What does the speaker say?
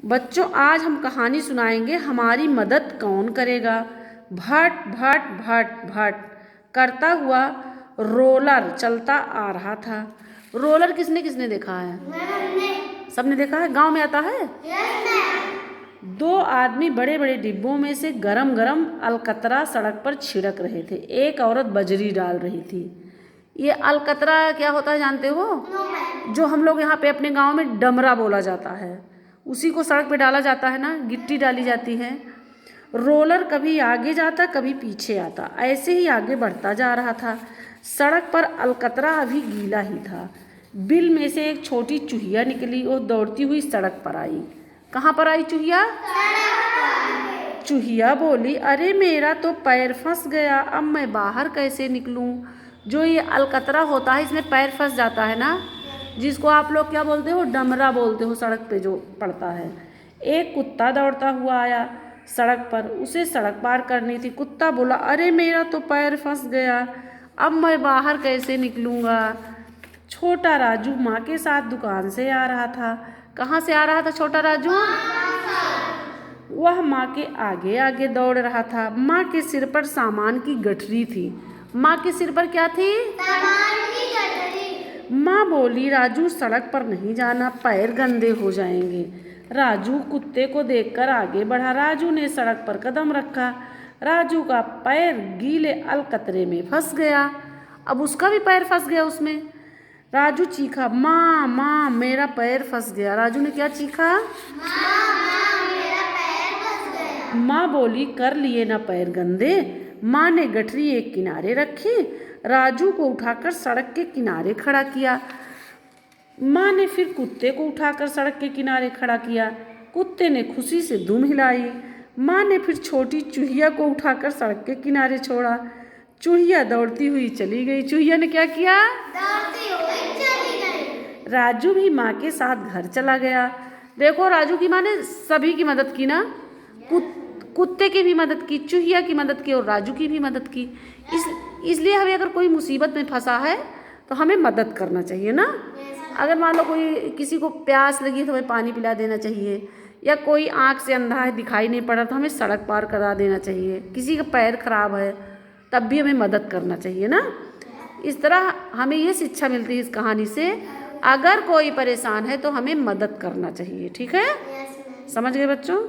बच्चों आज हम कहानी सुनाएंगे, हमारी मदद कौन करेगा। भट भट भट भट करता हुआ रोलर चलता आ रहा था। रोलर किसने किसने देखा है? सबने देखा है। गांव में आता है। दो आदमी बड़े बड़े डिब्बों में से गरम गरम अलकतरा सड़क पर छिड़क रहे थे। एक औरत बजरी डाल रही थी। ये अलकतरा क्या होता है जानते हो? जो हम लोग यहाँ पे अपने गांव में डमरा बोला जाता है, उसी को सड़क पे डाला जाता है ना, गिट्टी डाली जाती है। रोलर कभी आगे जाता कभी पीछे आता, ऐसे ही आगे बढ़ता जा रहा था। सड़क पर अलकतरा अभी गीला ही था। बिल में से एक छोटी चूहिया निकली और दौड़ती हुई सड़क पर आई। कहाँ पर आई चूहिया? चूहिया बोली, अरे मेरा तो पैर फंस गया, अब मैं बाहर कैसे निकलूं? जो ये अलकतरा होता है इसमें पैर फंस जाता है ना, जिसको आप लोग क्या बोलते हो? डमरा बोलते हो, सड़क पे जो पड़ता है। एक कुत्ता दौड़ता हुआ आया सड़क पर, उसे सड़क पार करनी थी। कुत्ता बोला, अरे मेरा तो पैर फंस गया, अब मैं बाहर कैसे निकलूँगा? छोटा राजू माँ के साथ दुकान से आ रहा था। कहाँ से आ रहा था छोटा राजू? वह माँ के आगे आगे दौड़ रहा था। माँ के सिर पर सामान की गठरी थी। माँ के सिर पर क्या थी? सामान की गठरी। माँ बोली, राजू सड़क पर नहीं जाना, पैर गंदे हो जाएंगे। राजू कुत्ते को देखकर आगे बढ़ा। राजू ने सड़क पर कदम रखा। राजू का पैर गीले अलकतरे में फंस गया। अब उसका भी पैर फंस गया उसमें। राजू चीखा, माँ माँ मेरा पैर फंस गया। राजू ने क्या चीखा? माँ बोली, कर लिए ना पैर गंदे। माँ ने गठरी एक किनारे रखी, राजू को उठाकर सड़क के किनारे खड़ा किया। माँ ने फिर कुत्ते को उठाकर सड़क के किनारे खड़ा किया। कुत्ते ने खुशी से दुम हिलाई। माँ ने फिर छोटी चूहिया को उठाकर सड़क के किनारे छोड़ा। चूहिया दौड़ती हुई चली गई। चूहिया ने क्या किया? दौड़ती हुई चली गई। राजू भी माँ के साथ घर चला गया। देखो, राजू की माँ ने सभी की मदद की ना, कुत्ते की भी मदद की, चूहिया की मदद की और राजू की भी मदद की। इसलिए हमें अगर कोई मुसीबत में फंसा है तो हमें मदद करना चाहिए ना। अगर मान लो कोई किसी को प्यास लगी तो हमें पानी पिला देना चाहिए, या कोई आँख से अंधा है दिखाई नहीं पड़ रहा तो हमें सड़क पार करा देना चाहिए। किसी का पैर खराब है तब भी हमें मदद करना चाहिए ना। इस तरह हमें ये शिक्षा मिलती है इस कहानी से, अगर कोई परेशान है तो हमें मदद करना चाहिए। ठीक है? समझ गए बच्चों?